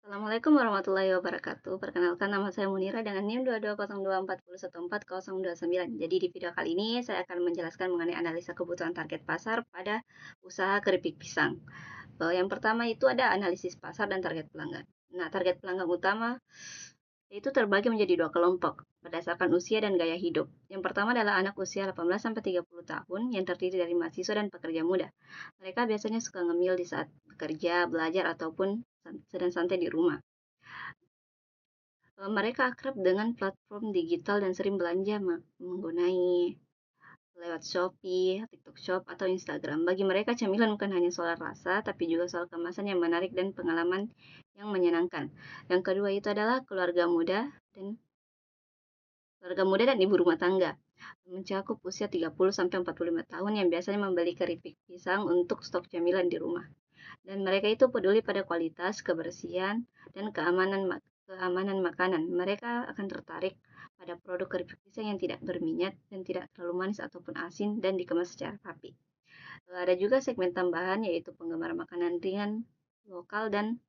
Assalamualaikum warahmatullahi wabarakatuh. Perkenalkan, nama saya Munira dengan NIM 22024411429. Jadi di video kali ini saya akan menjelaskan mengenai analisa kebutuhan target pasar pada usaha keripik pisang. Yang pertama itu ada analisis pasar dan target pelanggan. Nah, target pelanggan utama itu terbagi menjadi dua kelompok berdasarkan usia dan gaya hidup. Yang pertama adalah anak usia 18-30 tahun yang terdiri dari mahasiswa dan pekerja muda. Mereka biasanya suka ngemil di saat bekerja, belajar, ataupun sedang santai di rumah. Mereka akrab dengan platform digital dan sering belanja menggunakan lewat Shopee, TikTok Shop, atau Instagram. Bagi mereka, camilan bukan hanya soal rasa, tapi juga soal kemasan yang menarik dan pengalaman yang menyenangkan. Yang kedua itu adalah keluarga muda dan ibu rumah tangga, mencakup usia 30-45 tahun yang biasanya membeli keripik pisang untuk stok camilan di rumah. Dan mereka itu peduli pada kualitas, kebersihan, dan keamanan makanan. Mereka akan tertarik pada produk keripik pisang yang tidak berminyak dan tidak terlalu manis ataupun asin dan dikemas secara rapi. Ada juga segmen tambahan yaitu penggemar makanan ringan lokal dan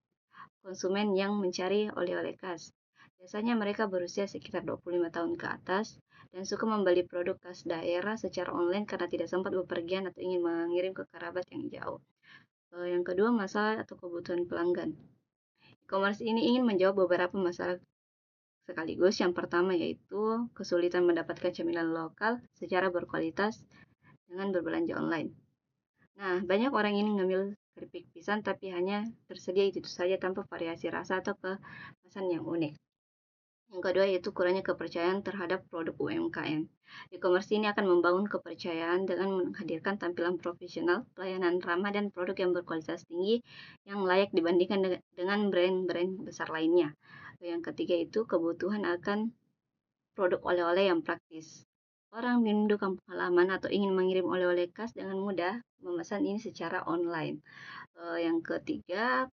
konsumen yang mencari oleh-oleh khas. Biasanya mereka berusia sekitar 25 tahun ke atas dan suka membeli produk khas daerah secara online karena tidak sempat bepergian atau ingin mengirim ke kerabat yang jauh. Yang kedua, masalah atau kebutuhan pelanggan. E-commerce ini ingin menjawab beberapa masalah sekaligus. Yang pertama yaitu kesulitan mendapatkan camilan lokal secara berkualitas dengan berbelanja online. Nah, banyak orang ingin ngambil keripik pisang tapi hanya tersedia itu saja tanpa variasi rasa atau kemasan yang unik. Yang kedua yaitu kurangnya kepercayaan terhadap produk UMKM. E-commerce ini akan membangun kepercayaan dengan menghadirkan tampilan profesional, pelayanan ramah, dan produk yang berkualitas tinggi yang layak dibandingkan dengan brand-brand besar lainnya. Yang ketiga itu kebutuhan akan produk oleh-oleh yang praktis. Orang merindukan pengalaman atau ingin mengirim oleh-oleh khas dengan mudah memesan ini secara online. Yang ketiga,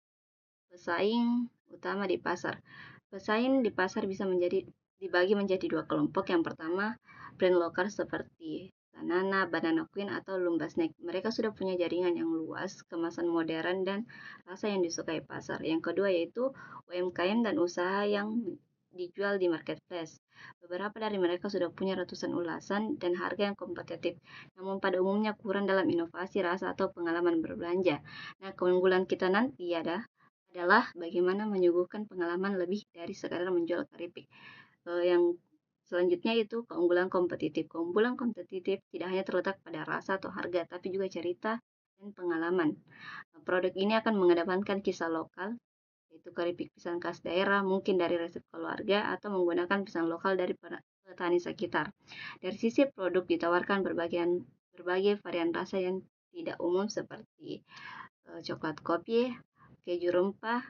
pesaing utama di pasar. Pesaing di pasar bisa dibagi menjadi dua kelompok. Yang pertama, brand lokal seperti Banana, Banana Queen, atau Lumba Snack. Mereka sudah punya jaringan yang luas, kemasan modern, dan rasa yang disukai pasar. Yang kedua yaitu UMKM dan usaha yang dijual di marketplace. Beberapa dari mereka sudah punya ratusan ulasan dan harga yang kompetitif, namun pada umumnya kurang dalam inovasi, rasa, atau pengalaman berbelanja. Nah, keunggulan kita nanti adalah bagaimana menyuguhkan pengalaman lebih dari sekadar menjual keripik. Yang selanjutnya itu keunggulan kompetitif. Keunggulan kompetitif tidak hanya terletak pada rasa atau harga, tapi juga cerita dan pengalaman. Produk ini akan mengedepankan kisah lokal, yaitu keripik pisang khas daerah, mungkin dari resep keluarga, atau menggunakan pisang lokal dari petani sekitar. Dari sisi produk ditawarkan berbagai varian rasa yang tidak umum seperti coklat kopi, keju rempah,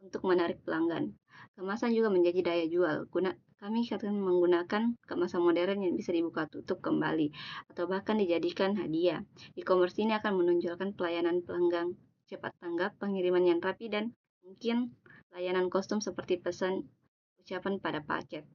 untuk menarik pelanggan. Kemasan juga menjadi daya jual. Kami akan menggunakan kemasan modern yang bisa dibuka tutup kembali atau bahkan dijadikan hadiah. E-commerce ini akan menonjolkan pelayanan pelanggan cepat tanggap, pengiriman yang rapi, dan mungkin layanan kostum seperti pesan ucapan pada paket.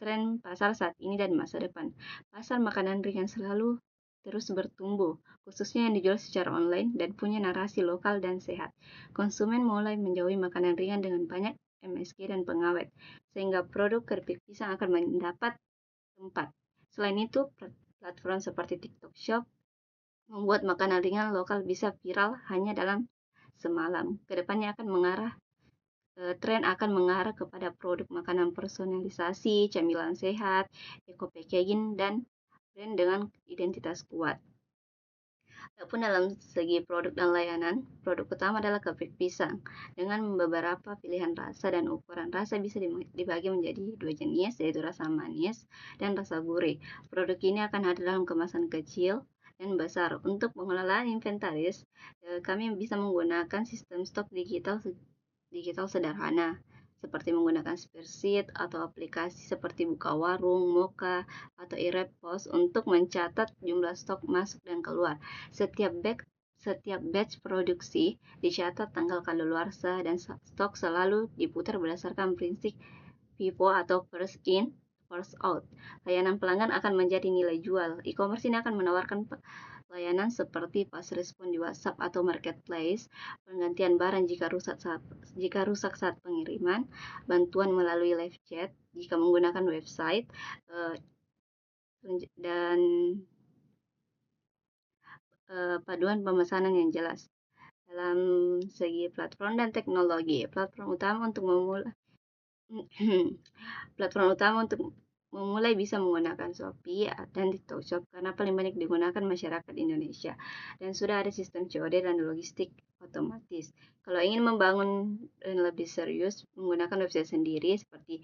Tren pasar saat ini dan masa depan. Pasar makanan ringan selalu terus bertumbuh, khususnya yang dijual secara online dan punya narasi lokal dan sehat. Konsumen mulai menjauhi makanan ringan dengan banyak MSG dan pengawet, sehingga produk keripik pisang akan mendapat tempat. Selain itu, platform seperti TikTok Shop membuat makanan ringan lokal bisa viral hanya dalam semalam. Kedepannya tren akan mengarah kepada produk makanan personalisasi, camilan sehat, eco packaging, dan brand dengan identitas kuat. Adapun dalam segi produk dan layanan, produk utama adalah keripik pisang. Dengan beberapa pilihan rasa dan ukuran rasa bisa dibagi menjadi dua jenis, yaitu rasa manis dan rasa gurih. Produk ini akan hadir dalam kemasan kecil dan besar. Untuk pengelolaan inventaris, kami bisa menggunakan sistem stok digital sederhana, seperti menggunakan spreadsheet atau aplikasi seperti Buka Warung, Moka, atau e-Repos untuk mencatat jumlah stok masuk dan keluar. Setiap batch produksi dicatat tanggal kadaluarsa dan stok selalu diputar berdasarkan prinsip FIFO atau first in, first out. Layanan pelanggan akan menjadi nilai jual. E-commerce ini akan menawarkan Layanan seperti fast respon di WhatsApp atau marketplace, penggantian barang jika rusak saat pengiriman, bantuan melalui live chat jika menggunakan website, dan paduan pemesanan yang jelas. Dalam segi platform dan teknologi, platform utama untuk memulai bisa menggunakan Shopee dan TikTok Shop karena paling banyak digunakan masyarakat Indonesia dan sudah ada sistem COD dan logistik otomatis. Kalau ingin membangun dan lebih serius, menggunakan website sendiri seperti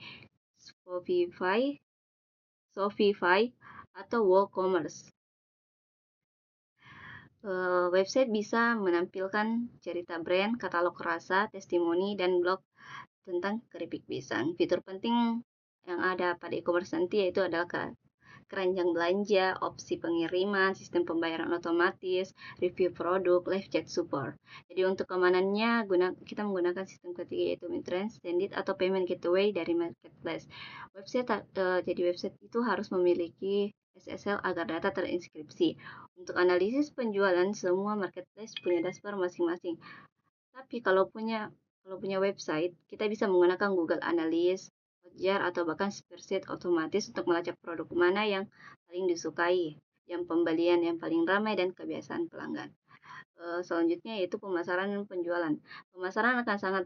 Shopify atau WooCommerce. Website bisa menampilkan cerita brand, katalog rasa, testimoni, dan blog tentang keripik pisang. Fitur penting yang ada pada e-commerce nanti yaitu adalah keranjang belanja, opsi pengiriman, sistem pembayaran otomatis, review produk, live chat support. Jadi untuk keamanannya kita menggunakan sistem ketiga yaitu Transit atau payment gateway dari marketplace. Jadi website itu harus memiliki SSL agar data terinskripsi. Untuk analisis penjualan, semua marketplace punya dashboard masing-masing. Tapi kalau punya website, kita bisa menggunakan Google Analytics, Hotjar, atau bahkan spreadsheet otomatis untuk melacak produk mana yang paling disukai, jam pembelian yang paling ramai, dan kebiasaan pelanggan. Selanjutnya yaitu pemasaran dan penjualan. Pemasaran akan sangat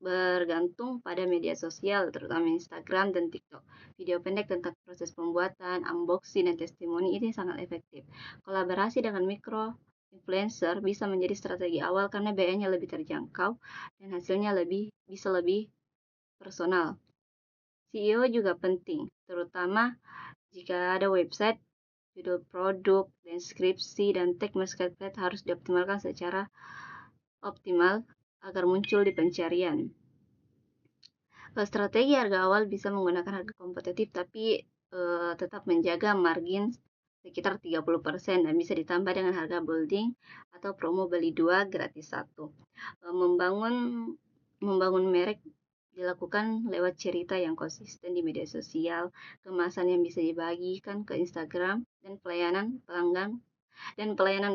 bergantung pada media sosial, terutama Instagram dan TikTok. Video pendek tentang proses pembuatan, unboxing, dan testimoni ini sangat efektif. Kolaborasi dengan influencer bisa menjadi strategi awal karena biayanya lebih terjangkau dan hasilnya bisa lebih personal. SEO juga penting, terutama jika ada website, judul produk, deskripsi, dan tag marketplace harus dioptimalkan secara optimal agar muncul di pencarian. Strategi harga awal bisa menggunakan harga kompetitif tapi tetap menjaga margin sekitar 30% dan bisa ditambah dengan harga building atau promo beli 2 gratis 1. Membangun merek dilakukan lewat cerita yang konsisten di media sosial, kemasan yang bisa dibagikan ke Instagram, dan pelayanan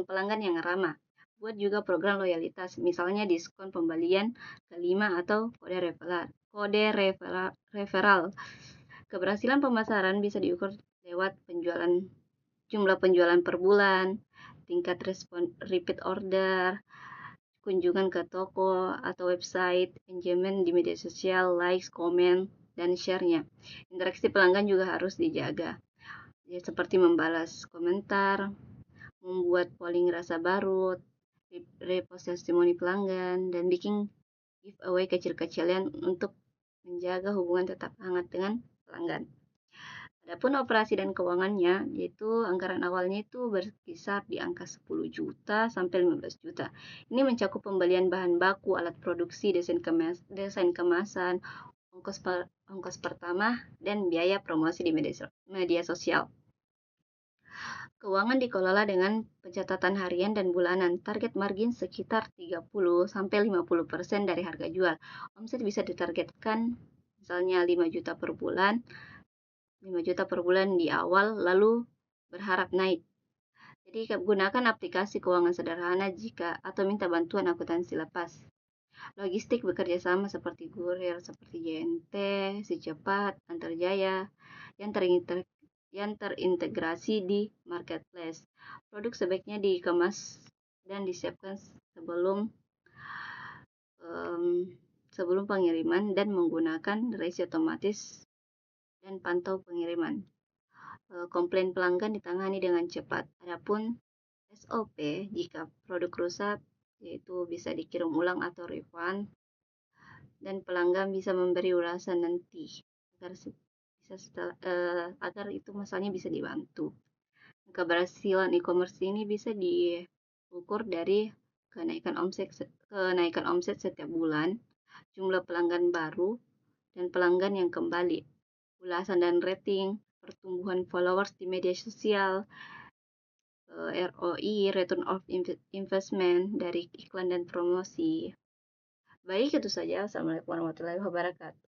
pelanggan yang ramah. Buat juga program loyalitas, misalnya diskon pembelian kelima atau kode referral. Keberhasilan pemasaran bisa diukur lewat jumlah penjualan per bulan, tingkat respon repeat order, kunjungan ke toko atau website, engagement di media sosial, likes, komen, dan share-nya. Interaksi pelanggan juga harus dijaga, ya, seperti membalas komentar, membuat polling rasa baru, repost testimoni pelanggan, dan bikin giveaway kecil-kecilan untuk menjaga hubungan tetap hangat dengan pelanggan. Adapun operasi dan keuangannya, yaitu anggaran awalnya itu berkisar di angka 10 juta sampai 15 juta. Ini mencakup pembelian bahan baku, alat produksi, desain kemasan, ongkos pertama, dan biaya promosi di media sosial. Keuangan dikelola dengan pencatatan harian dan bulanan. Target margin sekitar 30-50% dari harga jual. Omset bisa ditargetkan misalnya 5 juta per bulan di awal, lalu berharap naik. Jadi gunakan aplikasi keuangan sederhana atau minta bantuan akuntansi lepas. Logistik bekerja sama seperti kurir, seperti JNT, Si Cepat, Antarjaya, yang terintegrasi di marketplace. Produk sebaiknya dikemas dan disiapkan sebelum pengiriman dan menggunakan resi otomatis dan pantau pengiriman. Komplain pelanggan ditangani dengan cepat. Adapun SOP jika produk rusak yaitu bisa dikirim ulang atau refund, dan pelanggan bisa memberi ulasan nanti agar itu masalahnya bisa dibantu. Keberhasilan e-commerce ini bisa diukur dari kenaikan omset setiap bulan, jumlah pelanggan baru, dan pelanggan yang kembali, ulasan dan rating, pertumbuhan followers di media sosial, ROI, return of investment dari iklan dan promosi. Baik, itu saja. Assalamualaikum warahmatullahi wabarakatuh.